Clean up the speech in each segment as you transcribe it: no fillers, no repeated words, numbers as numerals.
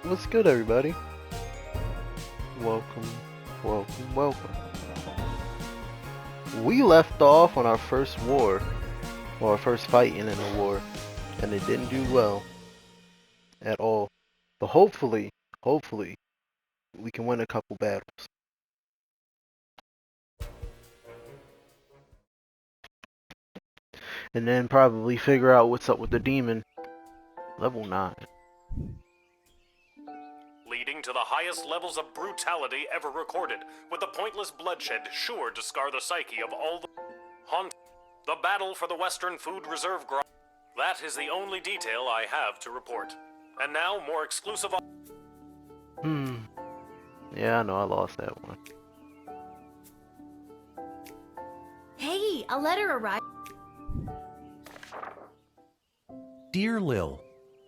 What's good, everybody? Welcome, welcome, welcome. We left off on our first war, or our first fighting in a war, and it didn't do well at all. But hopefully, we can win a couple battles. And then probably figure out what's up with the demon. Level 9. Leading to the highest levels of brutality ever recorded, with the pointless bloodshed sure to scar the psyche of all the battle for the Western Food Reserve That is the only detail I have to report. And now, more exclusive... Yeah, I know I lost that one. Hey, a letter arrived. Dear Lil,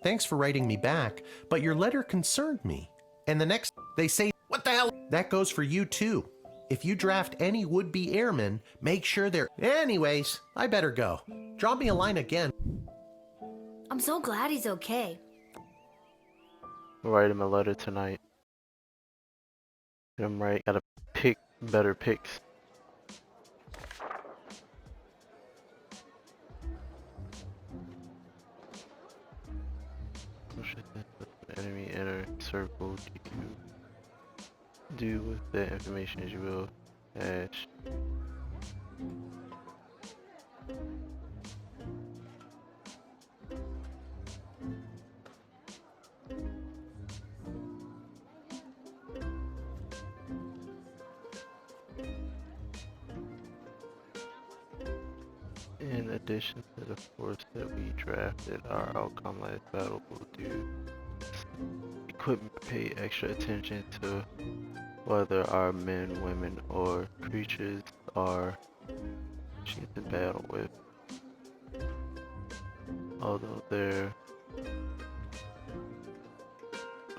thanks for writing me back, but your letter concerned me. And the next, they say, what the hell? That goes for you too. If you draft any would-be airmen, make sure they're... Anyways, I better go. Drop me a line again. I'm so glad he's okay. I'll write him a letter tonight. Get him right. Gotta pick better picks. Enemy inner circle. Do with the information as you will. Dash. In addition to the force that we drafted, our outcome last battle will do equipment pay extra attention to whether our men, women, or creatures are she's in battle with. Although they're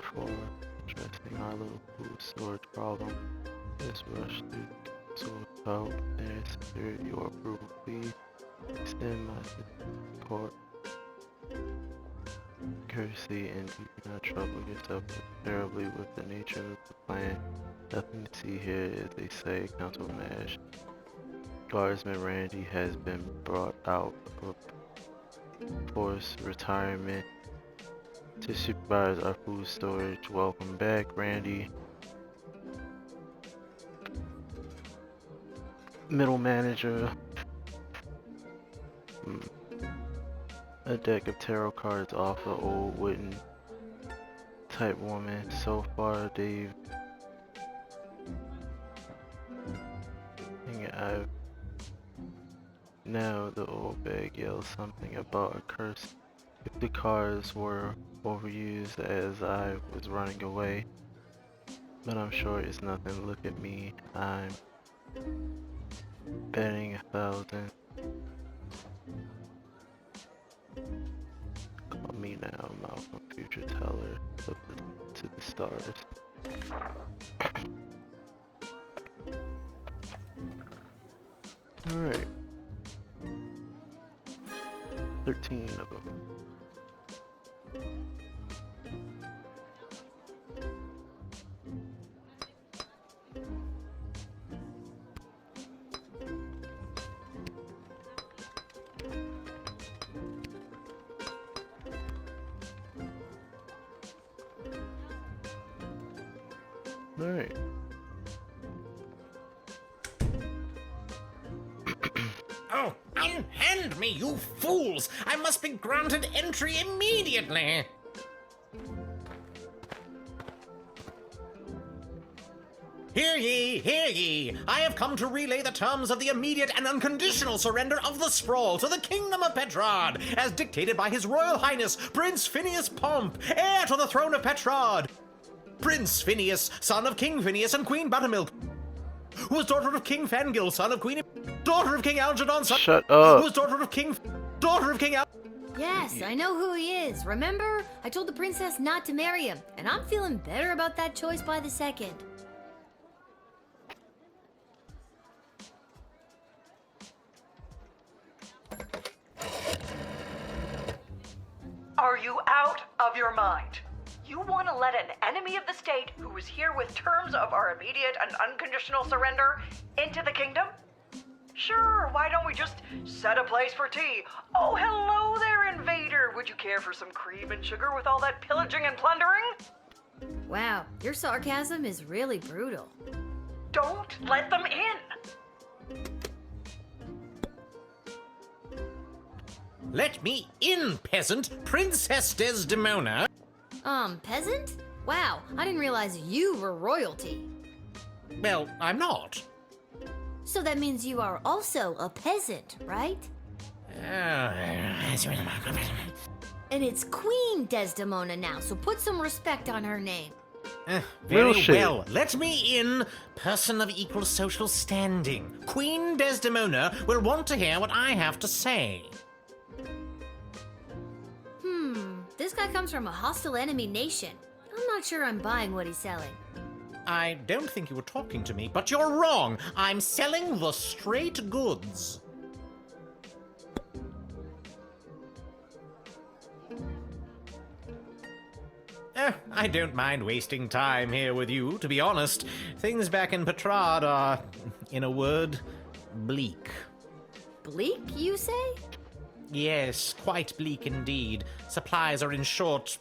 for addressing our little food storage problem, let's rush through so help and secure your approval, please. Extend my support, courtesy, and do not trouble yourself terribly with the nature of the plan. Nothing to see here, as they say. Councilman Ash. Guardsman Randy has been brought out of forced retirement to supervise our food storage. Welcome back, Randy. Middle manager. A deck of tarot cards off the old wooden type woman. So far, Dave. I've now the old bag yells something about a curse. If the cards were overused as I was running away, but I'm sure it's nothing. Look at me. I'm betting 1,000. Call me now, Malcolm, future teller. Look to the stars. Alright. 13 of them. Alright. Oh, unhand me, you fools! I must be granted entry immediately! Hear ye, hear ye! I have come to relay the terms of the immediate and unconditional surrender of the sprawl to the Kingdom of Petrod, as dictated by His Royal Highness Prince Phineas Pomp, heir to the throne of Petrod. Prince Phineas, son of King Phineas and Queen Buttermilk, who was daughter of King Fangil, son of Queen... Daughter of King Algernon, son... Shut up! Who was daughter of King... Daughter of King Al... Yes, I know who he is. Remember? I told the princess not to marry him, and I'm feeling better about that choice by the second. Are you out of your mind? You want to let an enemy of the state who is here with terms of our immediate and unconditional surrender into the kingdom? Sure, why don't we just set a place for tea? Oh, hello there, invader. Would you care for some cream and sugar with all that pillaging and plundering? Wow, your sarcasm is really brutal. Don't let them in. Let me in, peasant! Princess Desdemona! Peasant? Wow, I didn't realize you were royalty. Well, I'm not. So that means you are also a peasant, right? And it's Queen Desdemona now, so put some respect on her name. Very Real shit. well. Let me in, person of equal social standing. Queen Desdemona will want to hear what I have to say. This guy comes from a hostile enemy nation. I'm not sure I'm buying what he's selling. I don't think you were talking to me, but you're wrong. I'm selling the straight goods. I don't mind wasting time here with you, to be honest. Things back in Petrard are, in a word, bleak. Bleak, you say? Yes, quite bleak indeed. Supplies are in short,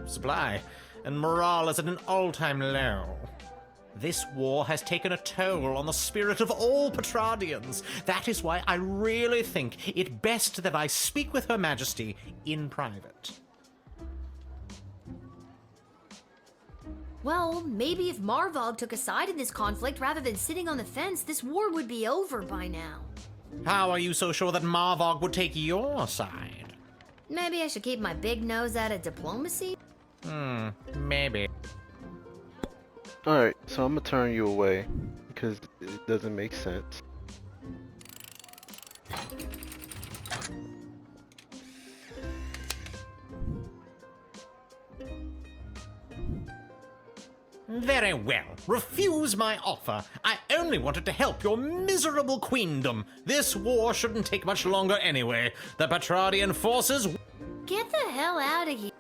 supply, and morale is at an all-time low. This war has taken a toll on the spirit of all Petrardians. That is why I really think it best that I speak with Her Majesty in private. Well, maybe if Marvog took a side in this conflict rather than sitting on the fence, this war would be over by now. How are you so sure that Marvog would take your side? Maybe I should keep my big nose out of diplomacy? Maybe. Alright, so I'm gonna turn you away because it doesn't make sense. Very well. Refuse my offer. I only wanted to help your miserable queendom. This war shouldn't take much longer anyway. The Petrardian forces... Get the hell out of here.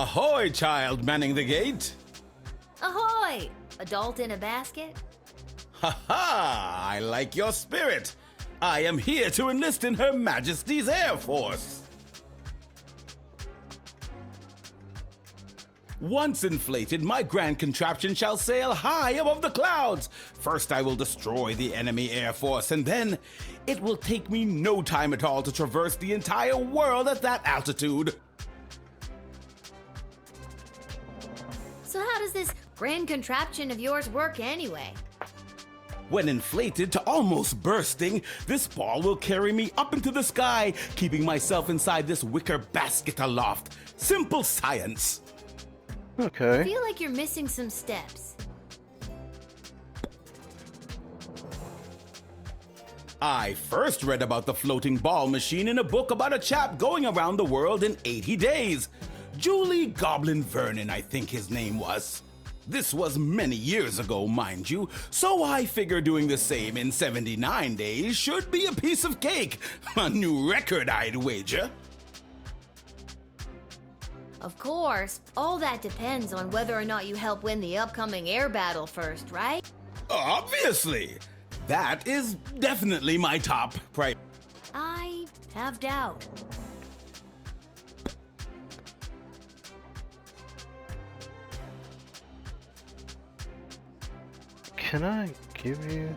Ahoy, child manning the gate! Ahoy! Adult in a basket? Ha ha! I like your spirit! I am here to enlist in Her Majesty's Air Force! Once inflated, my grand contraption shall sail high above the clouds! First I will destroy the enemy Air Force, and then it will take me no time at all to traverse the entire world at that altitude! So how does this grand contraption of yours work anyway? When inflated to almost bursting, this ball will carry me up into the sky, keeping myself inside this wicker basket aloft. Simple science. I Okay. feel like you're missing some steps. I first read about the floating ball machine in a book about a chap going around the world in 80 days. Julie Goblin Vernon, I think his name was. This was many years ago, mind you, so I figure doing the same in 79 days should be a piece of cake. A new record, I'd wager. Of course, all that depends on whether or not you help win the upcoming air battle first, right? Obviously. That is definitely my top priority. I have doubt. Can I give you...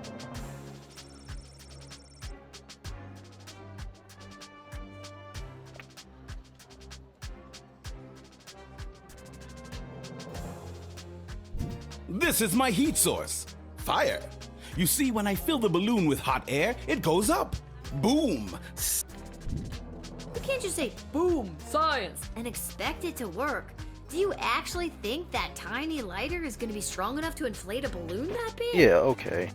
This is my heat source. Fire. You see, when I fill the balloon with hot air, it goes up. Boom. You can't just say, boom, science, and expect it to work. Do you actually think that tiny lighter is gonna be strong enough to inflate a balloon that big? Yeah, okay.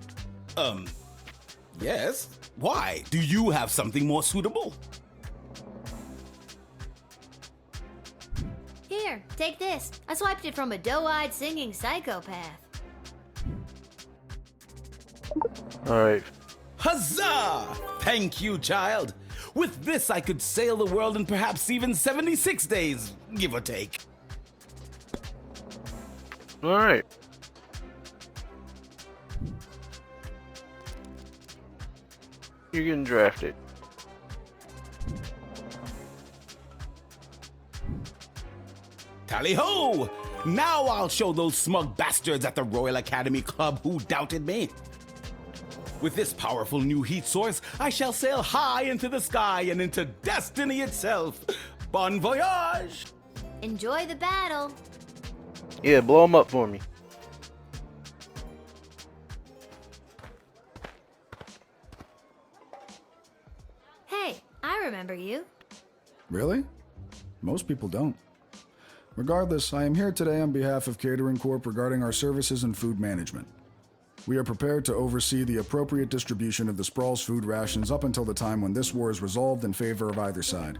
Yes? Why? Do you have something more suitable? Here, take this. I swiped it from a doe-eyed singing psychopath. Alright. Huzzah! Thank you, child. With this, I could sail the world in perhaps even 76 days, give or take. Alright. You're getting drafted. Tally ho! Now I'll show those smug bastards at the Royal Academy Club who doubted me. With this powerful new heat source, I shall sail high into the sky and into destiny itself. Bon voyage! Enjoy the battle. Yeah, blow them up for me. Hey, I remember you. Really? Most people don't. Regardless, I am here today on behalf of Catering Corp regarding our services and food management. We are prepared to oversee the appropriate distribution of the Sprawl's food rations up until the time when this war is resolved in favor of either side.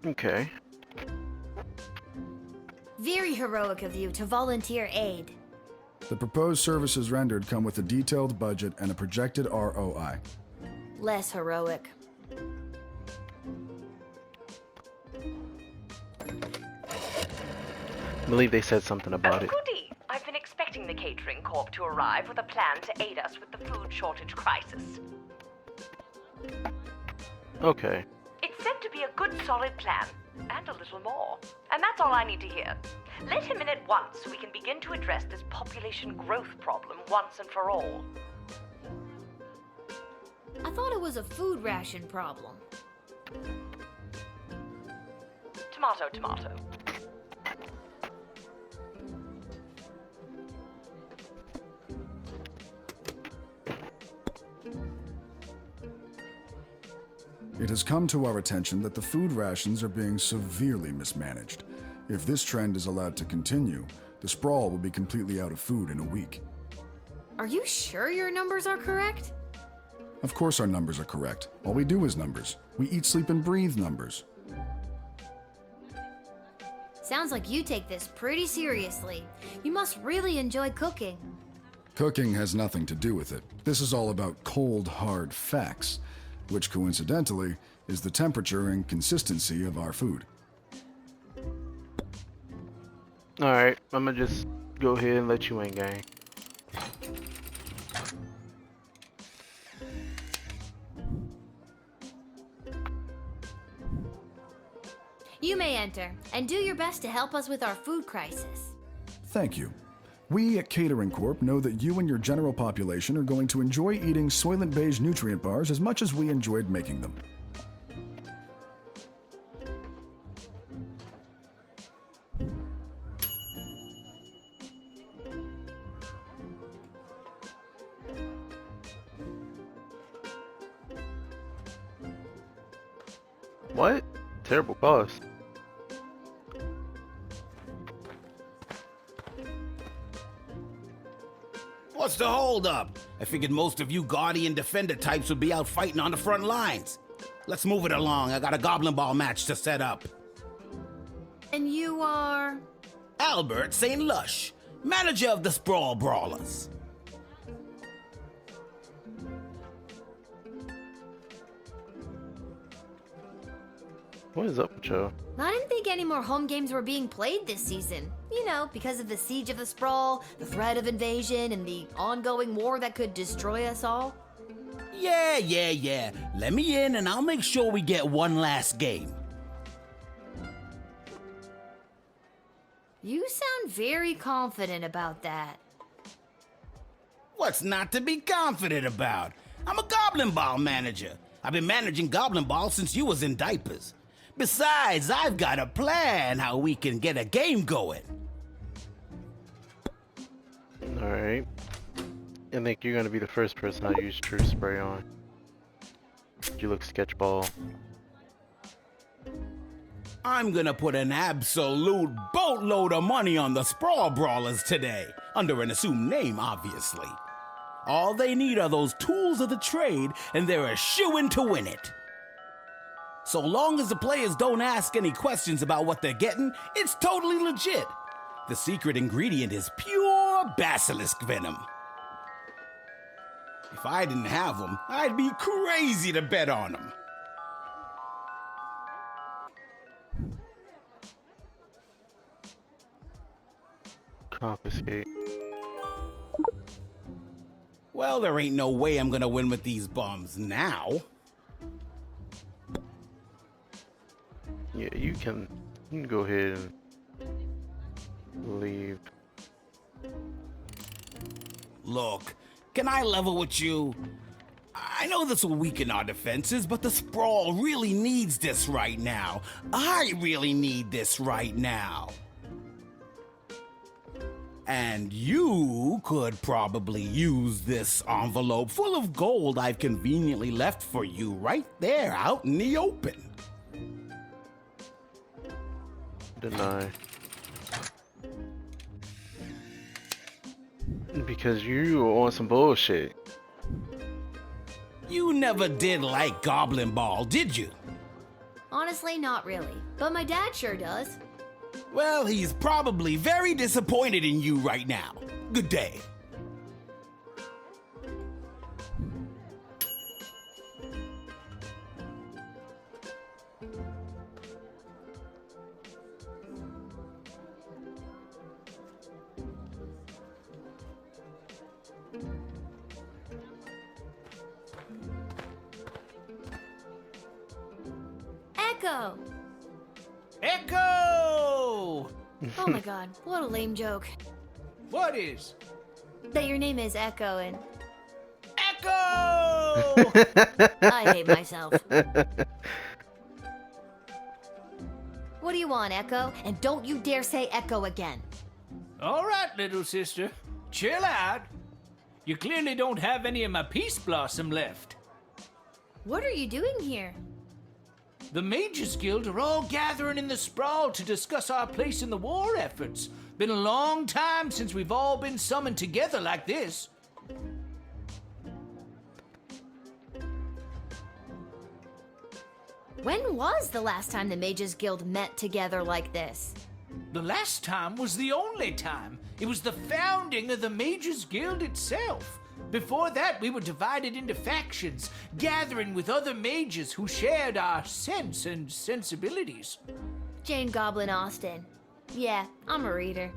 Okay. Very heroic of you to volunteer aid. The proposed services rendered come with a detailed budget and a projected ROI. Less heroic. I believe they said something about it. Goody! I've been expecting the Catering Corp to arrive with a plan to aid us with the food shortage crisis. Okay. It's said to be a good, solid plan, and a little more. And that's all I need to hear. Let him in at once so we can begin to address this population growth problem once and for all. I thought it was a food ration problem. Tomato, tomato. It has come to our attention that the food rations are being severely mismanaged. If this trend is allowed to continue, the Sprawl will be completely out of food in a week. Are you sure your numbers are correct? Of course our numbers are correct. All we do is numbers. We eat, sleep, and breathe numbers. Sounds like you take this pretty seriously. You must really enjoy cooking. Cooking has nothing to do with it. This is all about cold, hard facts, which coincidentally is the temperature and consistency of our food. Alright, I'm gonna just go ahead and let you in, gang. You may enter, and do your best to help us with our food crisis. Thank you. We at Catering Corp know that you and your general population are going to enjoy eating Soylent Beige nutrient bars as much as we enjoyed making them. What? Terrible cost. What's the holdup? I figured most of you Guardian Defender types would be out fighting on the front lines. Let's move it along. I got a Goblin Ball match to set up. And you are? Albert St. Lush, manager of the Sprawl Brawlers. What is up with y'all? I didn't think any more home games were being played this season. You know, because of the siege of the Sprawl, the threat of invasion, and the ongoing war that could destroy us all. Yeah. Let me in and I'll make sure we get one last game. You sound very confident about that. What's not to be confident about? I'm a Goblin Ball manager. I've been managing Goblin Ball since you was in diapers. Besides, I've got a plan how we can get a game going. Alright. I think you're gonna be the first person I use True Spray on. You look sketchball. I'm gonna put an absolute boatload of money on the Sprawl Brawlers today, under an assumed name, obviously. All they need are those tools of the trade, and they're a shoo-in to win it. So long as the players don't ask any questions about what they're getting, it's totally legit. The secret ingredient is pure basilisk venom. If I didn't have them, I'd be crazy to bet on them. Confiscate. Well, there ain't no way I'm gonna win with these bums now. Yeah, you can go ahead and leave. Look, can I level with you? I know this will weaken our defenses, but the Sprawl really needs this right now. I really need this right now. And you could probably use this envelope full of gold I've conveniently left for you right there out in the open. Deny. Because you were on some bullshit. You never did like Goblin Ball, did you? Honestly, not really. But my dad sure does. Well, he's probably very disappointed in you right now. Good day. Echo! Echo! Oh my god, what a lame joke. What is? That your name is Echo and Echo! I hate myself. What do you want, Echo? And don't you dare say Echo again. All right, little sister. Chill out. You clearly don't have any of my peace blossom left. What are you doing here? The Mages Guild are all gathering in the Sprawl to discuss our place in the war efforts. Been a long time since we've all been summoned together like this. When was the last time the Mages Guild met together like this? The last time was the only time. It was the founding of the Mages Guild itself. Before that, we were divided into factions, gathering with other mages who shared our sense and sensibilities. Jane Goblin Austen. Yeah, I'm a reader.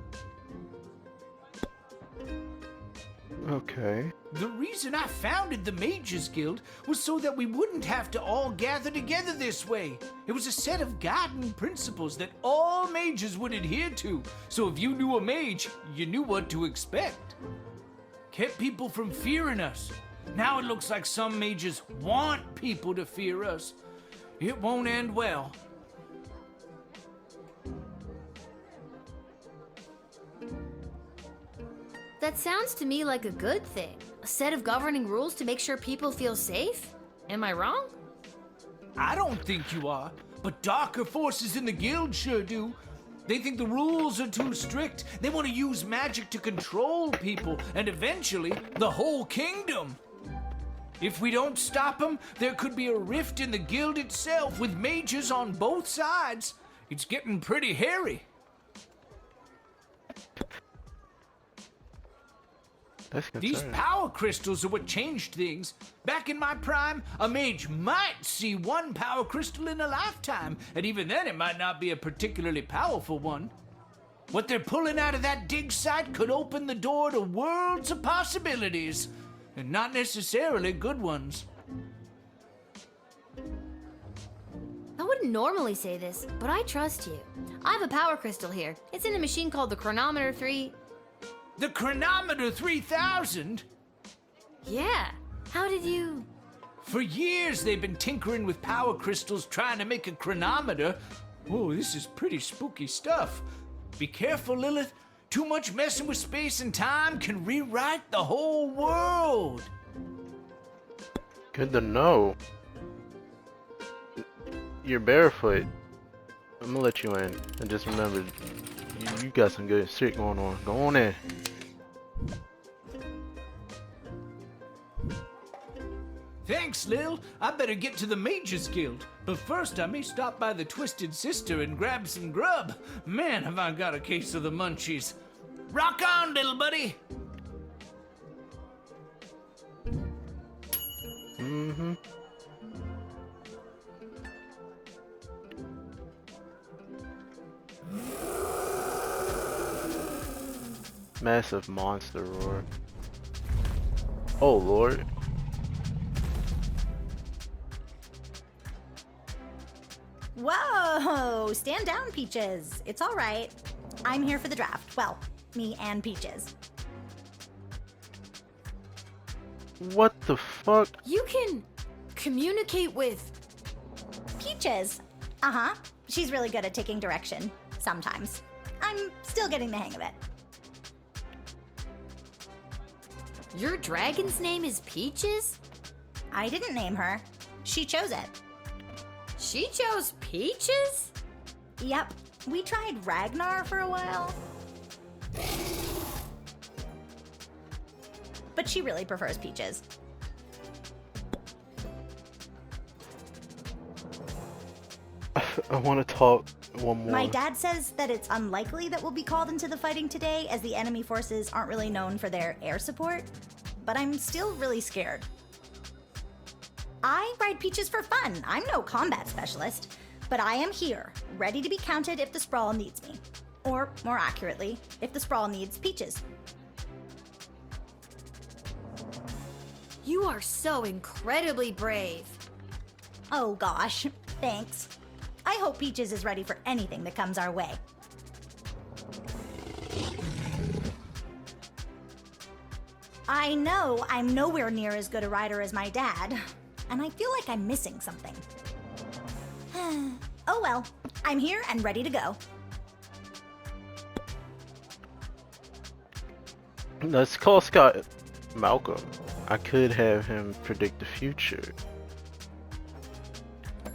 Okay. The reason I founded the Mages Guild was so that we wouldn't have to all gather together this way. It was a set of guiding principles that all mages would adhere to, so if you knew a mage, you knew what to expect. Kept people from fearing us. Now it looks like some mages want people to fear us. It won't end well. That sounds to me like a good thing. A set of governing rules to make sure people feel safe? Am I wrong? I don't think you are, but darker forces in the guild sure do. They think the rules are too strict. They want to use magic to control people, and eventually, the whole kingdom. If we don't stop them, there could be a rift in the guild itself with mages on both sides. It's getting pretty hairy. That's These concerning. power crystals are what changed things. Back in my prime, a mage might see one power crystal in a lifetime, and even then it might not be a particularly powerful one. What they're pulling out of that dig site could open the door to worlds of possibilities, and not necessarily good ones. I wouldn't normally say this, but I trust you. I have a power crystal here. It's in a machine called the Chronometer 3. The Chronometer 3000? Yeah. How did you... For years they've been tinkering with power crystals trying to make a chronometer. Oh, this is pretty spooky stuff. Be careful, Lilith. Too much messing with space and time can rewrite the whole world. Good to know. You're barefoot. I'm gonna let you in. And just remember, you got some good shit going on. Go on in. Thanks, Lil. I better get to the Mages Guild. But first, I may stop by the Twisted Sister and grab some grub. Man, have I got a case of the munchies. Rock on, little buddy. Mm-hmm. Massive monster roar. Oh lord. Whoa! Stand down, Peaches. It's all right. I'm here for the draft. Well, me and Peaches. What the fuck? You can communicate with. Peaches. Uh-huh. She's really good at taking direction. Sometimes. I'm still getting the hang of it. Your dragon's name is Peaches? I didn't name her. She chose it. She chose Peaches? Yep. We tried Ragnar for a while. But she really prefers Peaches. I want to talk one more. My dad says that it's unlikely that we'll be called into the fighting today, as the enemy forces aren't really known for their air support. But I'm still really scared. I ride Peaches for fun. I'm no combat specialist. But I am here, ready to be counted if the Sprawl needs me. Or, more accurately, if the Sprawl needs Peaches. You are so incredibly brave. Oh gosh, thanks. I hope Peaches is ready for anything that comes our way. I know I'm nowhere near as good a rider as my dad, and I feel like I'm missing something. Oh well, I'm here and ready to go. Let's call Scott Malcolm. I could have him predict the future.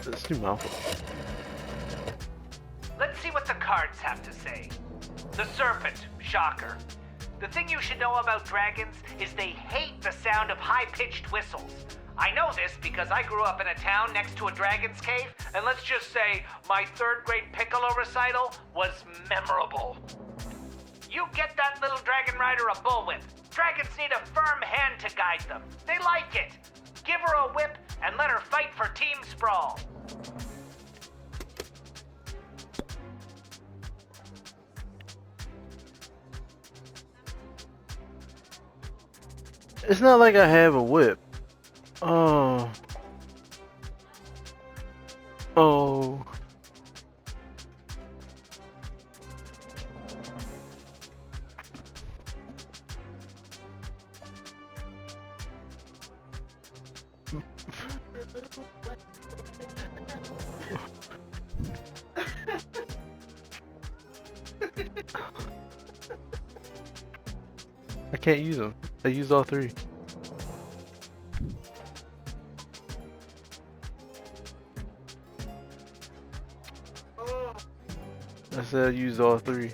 Let's do Malcolm. Let's see what the cards have to say. The serpent, shocker. The thing you should know about dragons is they hate the sound of high-pitched whistles. I know this because I grew up in a town next to a dragon's cave, and let's just say my third-grade Piccolo recital was memorable. You get that little dragon rider a bullwhip. Dragons need a firm hand to guide them. They like it. Give her a whip and let her fight for Team Sprawl. It's not like I have a whip. Oh. Oh. I can't use them. I used all three. I said I used all three.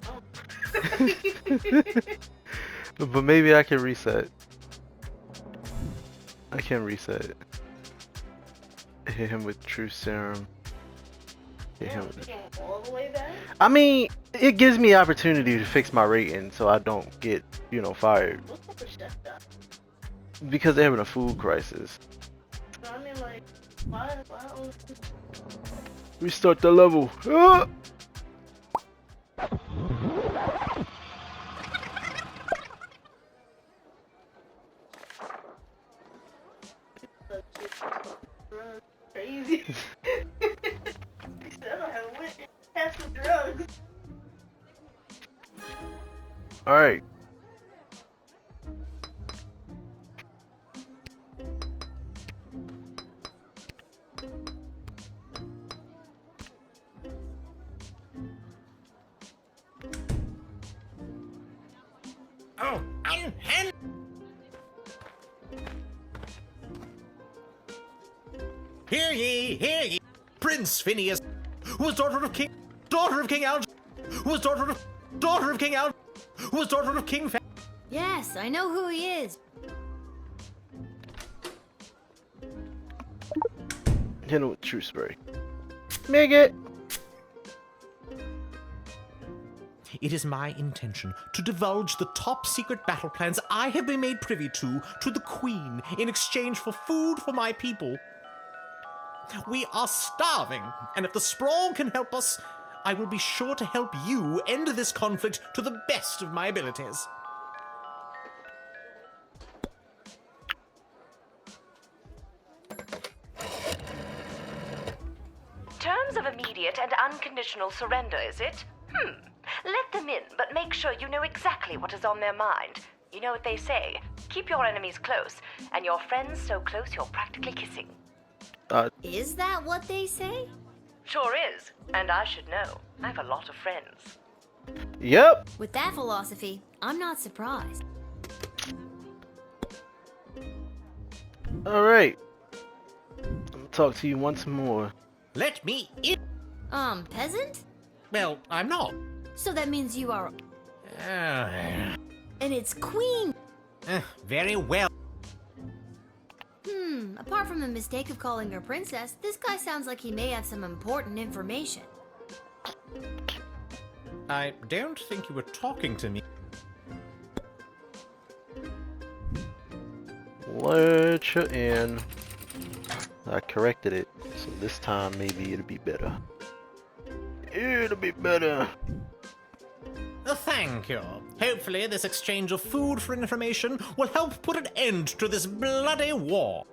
But maybe I can reset. I can reset it. Hit him with True Serum. Hit him with all the way back? I mean, it gives me opportunity to fix my rating so I don't get, you know, fired. What's up with Chef Dot? Because they're having a food crisis. I mean, like, why Restart the level. Ah! crazy? He said I don't have a wit. Have some drugs. Alright. Hear ye, hear ye. Prince Phineas, who was daughter of King Alge, who was daughter of King Alge, who was daughter of King Yes, I know who he is. Hit him with true spray. Make it! It is my intention to divulge the top secret battle plans I have been made privy to the Queen in exchange for food for my people. We are starving, and if the Sprawl can help us, I will be sure to help you end this conflict to the best of my abilities. Terms of immediate and unconditional surrender, is it? Let them in, but make sure you know exactly what is on their mind. You know what they say, keep your enemies close, and your friends so close you're practically kissing. Is that what they say? Sure is, and I should know. I have a lot of friends. Yep. With that philosophy, I'm not surprised. Alright. I'm gonna talk to you once more. Let me in. Peasant? Well, I'm not. So that means you are... And it's Queen! Very well. Apart from the mistake of calling her princess, this guy sounds like he may have some important information. I don't think you were talking to me. Let you in. I corrected it, so this time maybe it'll be better. It'll be better. Thank you. Hopefully this exchange of food for information will help put an end to this bloody war.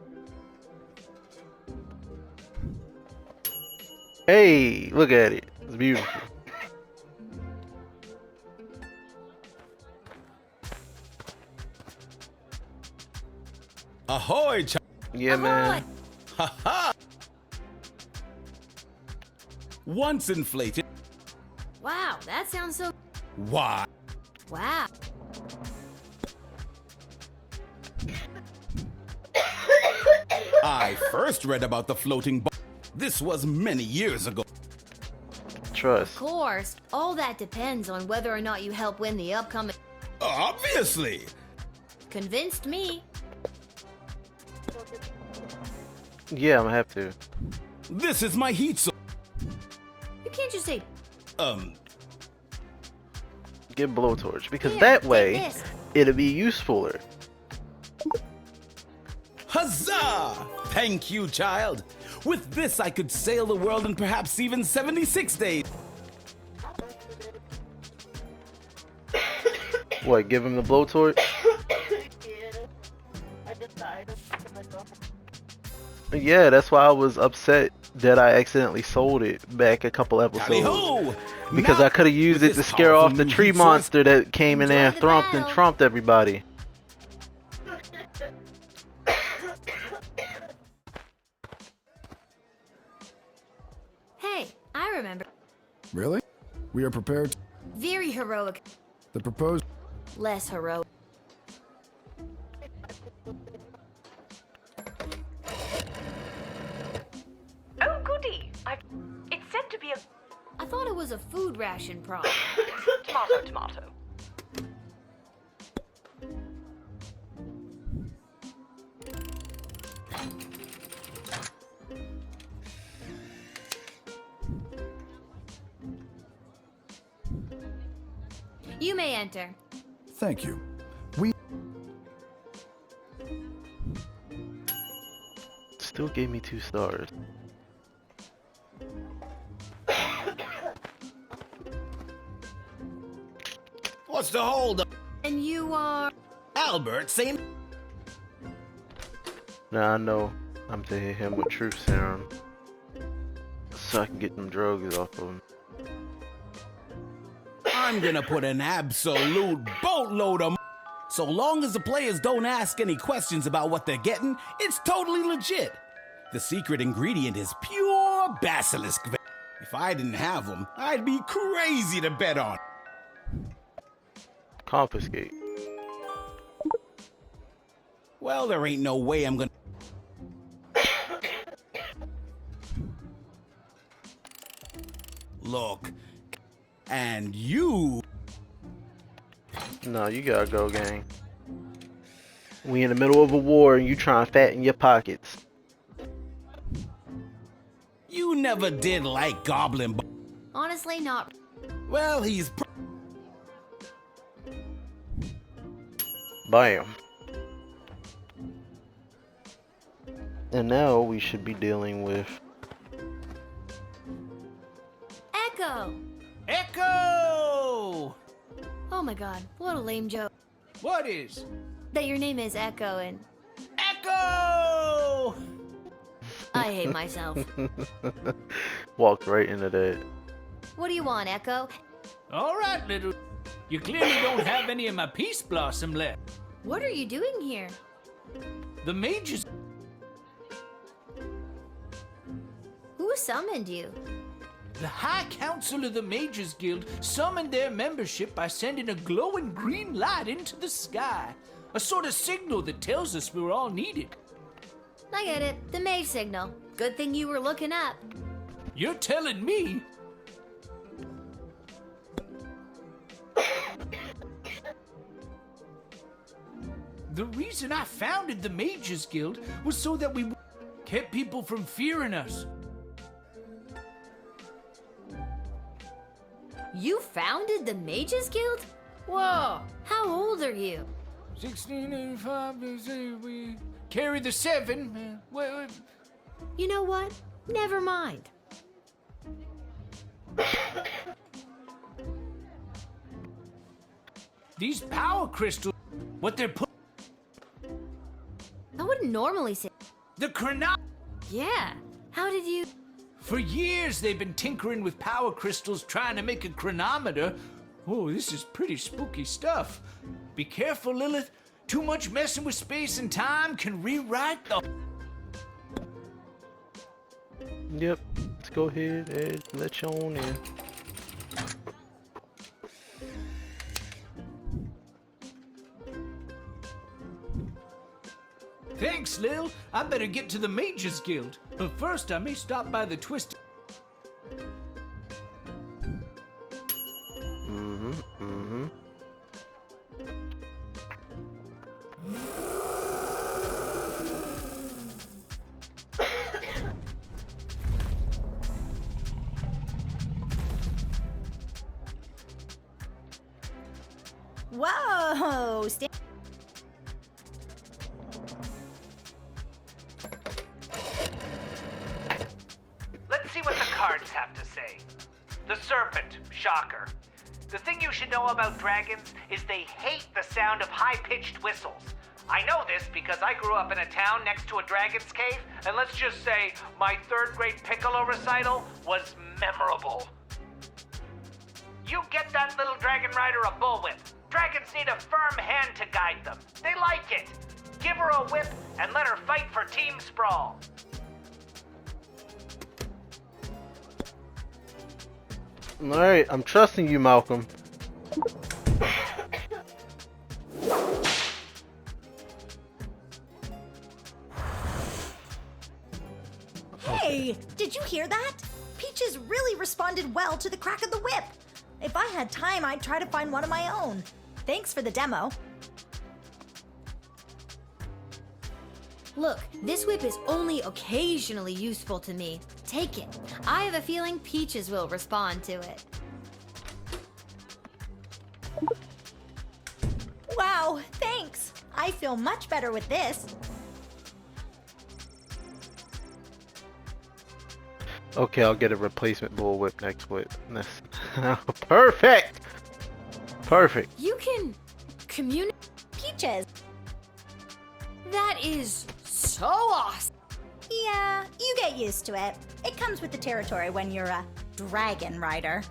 Hey, look at it. It's beautiful. Ahoy, Yeah, man. ha! Once inflated. Wow, that sounds so... Why? Wow. I first read about the floating ball. This was many years ago. Trust. Of course, all that depends on whether or not you help win the upcoming... Obviously. Convinced me. Yeah, I'm gonna have to. This is my heat source. You can't just say, Get blowtorch, because Here, that take way this. it'll be usefuler. Huzzah! Thank you, child. With this, I could sail the world in perhaps even 76 days. What, give him the blowtorch? I decided to myself. Yeah, that's why I was upset that I accidentally sold it back a couple episodes. Tally-ho! Because Now, I could have used with it to this scare powerful off the new tree heat source- monster that came in there and Enjoy the thumped and battle. trumped everybody. hey, I remember. Really? We are prepared. Very heroic. The proposed. Less heroic. Oh, goody! It's said to be a I thought it was a food ration problem. tomato. You may enter. Thank you. We. Still gave me 2 stars. What's the hold up? And you are... Albert saying. Now I know I'm to hit him with truth serum, so I can get them drugs off of him. I'm gonna put an absolute boatload of. So long as the players don't ask any questions about what they're getting, it's totally legit. The secret ingredient is pure basilisk. If I didn't have them, I'd be crazy to bet on. Confiscate. Well, there ain't no way I'm gonna. Look, and you... No, you gotta go, gang. We in the middle of a war and you trying to fatten your pockets. You never did like Goblin. Honestly, not. Well, he's... Bam. And now we should be dealing with... Echo! Echo! Oh my god, what a lame joke. What is? That your name is Echo and Echo! I hate myself. Walked right into that. What do you want, Echo? All right, little... You clearly don't have any of my peace blossom left. What are you doing here? The mages... Who summoned you? The High Council of the Mages Guild summoned their membership by sending a glowing green light into the sky. A sort of signal that tells us we're all needed. I get it. The mage signal. Good thing you were looking up. You're telling me? The reason I founded the Mages Guild was so that we kept people from fearing us. You founded the Mages Guild? Whoa, how old are you? 1685, we carry the 7. You know what? Never mind. These power crystals, what they're put... I wouldn't normally say... The chrono... Yeah, how did you... For years, they've been tinkering with power crystals trying to make a chronometer. Oh, this is pretty spooky stuff. Be careful, Lilith. Too much messing with space and time can rewrite the... Yep, let's go ahead and let you on in. Thanks, Lil. I better get to the Mages Guild. But first, I may stop by the Twisted... Whoa! Let's see what the cards have to say. The serpent, shocker. The thing you should know about dragons is they hate the sound of high-pitched whistles. I know this because I grew up in a town next to a dragon's cave, and let's just say my third-grade Piccolo recital was memorable. You get that little dragon rider a bullwhip. Dragons need a firm hand to guide them. They like it. Give her a whip and let her fight for Team Sprawl. Alright, I'm trusting you, Malcolm. Hey, did you hear that? Peaches really responded well to the crack of the whip. If I had time, I'd try to find one of my own. Thanks for the demo. Look, this whip is only occasionally useful to me. Take it. I have a feeling Peaches will respond to it. Wow, thanks. I feel much better with this. Okay, I'll get a replacement bullwhip next whip. Perfect! Perfect. You can communicate. Peaches. That is so awesome. Yeah, you get used to it. It comes with the territory when you're a dragon rider.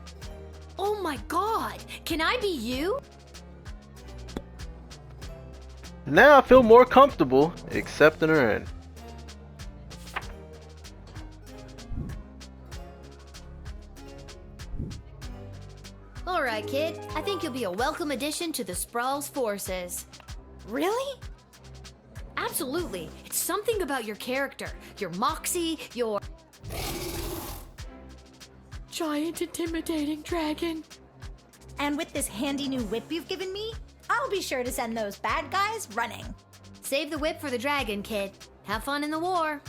Oh my god, can I be you? Now I feel more comfortable accepting her in. Alright, kid. I think you'll be a welcome addition to the Sprawl's forces. Really? Absolutely. It's something about your character, your moxie, your... giant intimidating dragon. And with this handy new whip you've given me, I'll be sure to send those bad guys running. Save the whip for the dragon, kid. Have fun in the war.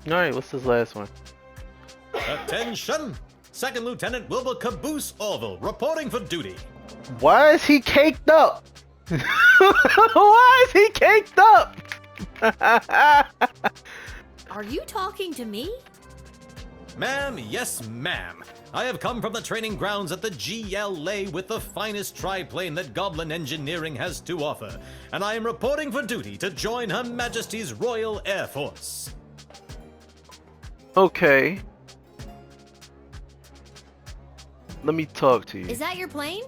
Alright, what's this last one? Attention! Second Lieutenant Wilbur Caboose Orville, reporting for duty. Why is he caked up? Why is he caked up? Are you talking to me? Ma'am, yes ma'am. I have come from the training grounds at the GLA with the finest triplane that Goblin Engineering has to offer, and I am reporting for duty to join Her Majesty's Royal Air Force. Okay. Let me talk to you. Is that your plane?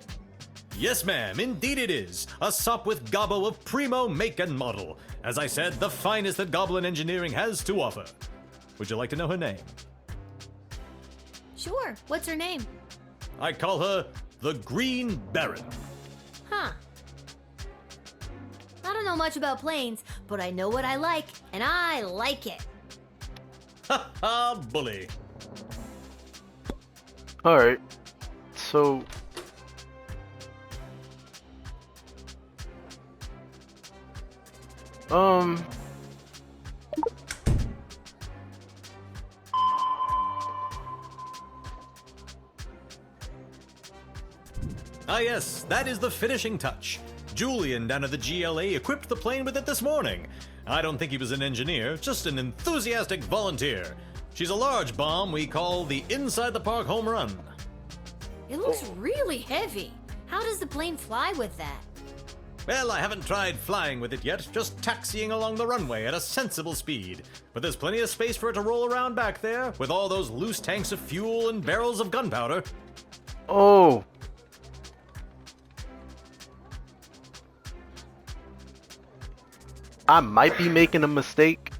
Yes, ma'am, indeed it is. A sup with gobbo of primo make and model. As I said, the finest that Goblin Engineering has to offer. Would you like to know her name? Sure. What's her name? I call her the Green Baron. Huh. I don't know much about planes, but I know what I like, and I like it. Ha ha, bully. Alright. So... Ah yes, that is the finishing touch. Julian down at the GLA equipped the plane with it this morning. I don't think he was an engineer, just an enthusiastic volunteer. She's a large bomb we call the Inside the Park Home Run. It looks really heavy. How does the plane fly with that? Well, I haven't tried flying with it yet, just taxiing along the runway at a sensible speed. But there's plenty of space for it to roll around back there, with all those loose tanks of fuel and barrels of gunpowder. Oh! I might be making a mistake,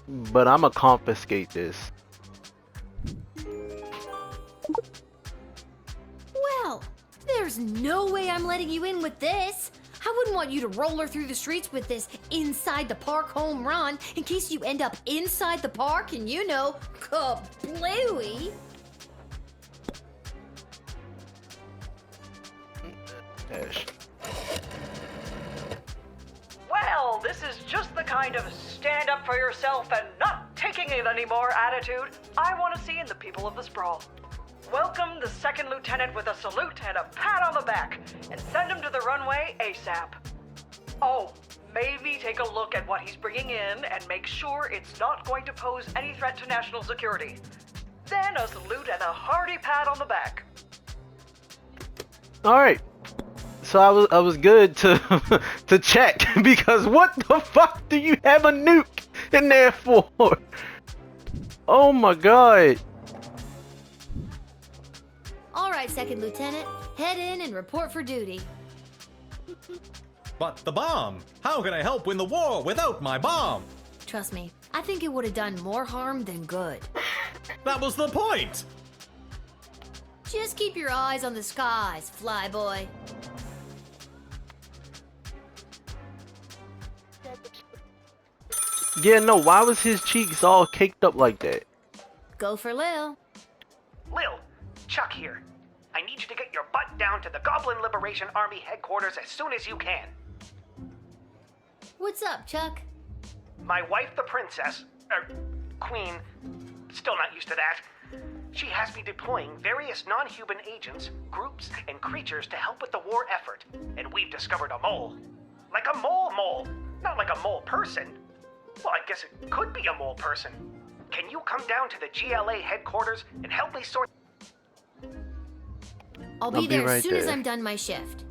but I'ma confiscate this. Well, there's no way I'm letting you in with this. I wouldn't want you to roll her through the streets with this inside the park home run in case you end up inside the park and you know, kablooey. Ash. Well, this is just the kind of stand up for yourself and not taking it anymore attitude I want to see in the people of the Sprawl. Welcome the second lieutenant with a salute and a pat on the back, and send him to the runway ASAP. Oh, maybe take a look at what he's bringing in and make sure it's not going to pose any threat to national security. Then a salute and a hearty pat on the back. Alright. So I was good to to check, because what the fuck do you have a nuke in there for? Oh my god. All right, Second Lieutenant, head in and report for duty. But the bomb! How can I help win the war without my bomb? Trust me, I think it would have done more harm than good. That was the point! Just keep your eyes on the skies, flyboy. Yeah, no, why was his cheeks all caked up like that? Go for Lil. Lil, Chuck here. I need you to get your butt down to the Goblin Liberation Army headquarters as soon as you can. What's up, Chuck? My wife, the princess, queen, still not used to that. She has me deploying various non-human agents, groups, and creatures to help with the war effort. And we've discovered a mole. Like a mole. Not like a mole person. Well, I guess it could be a mole person. Can you come down to the GLA headquarters and help me sort... I'll be there right as soon as there. I'm done my shift.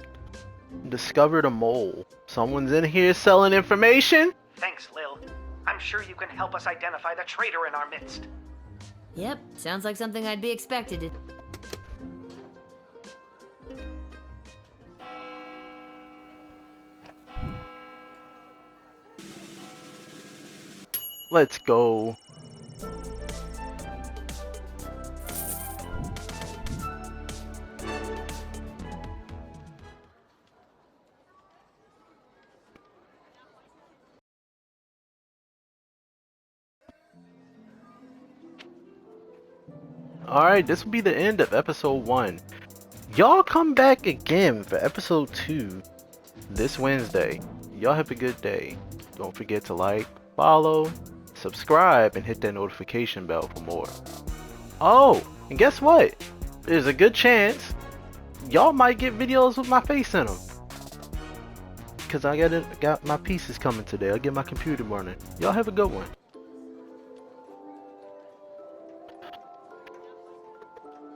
Discovered a mole. Someone's in here selling information? Thanks, Lil. I'm sure you can help us identify the traitor in our midst. Yep, sounds like something I'd be expected to. Let's go. Alright, this will be the end of episode 1. Y'all come back again for episode 2 this Wednesday. Y'all have a good day. Don't forget to like, follow, subscribe, and hit that notification bell for more. Oh, and guess what? There's a good chance y'all might get videos with my face in them. Cause I got my pieces coming today. I'll get my computer running. Y'all have a good one.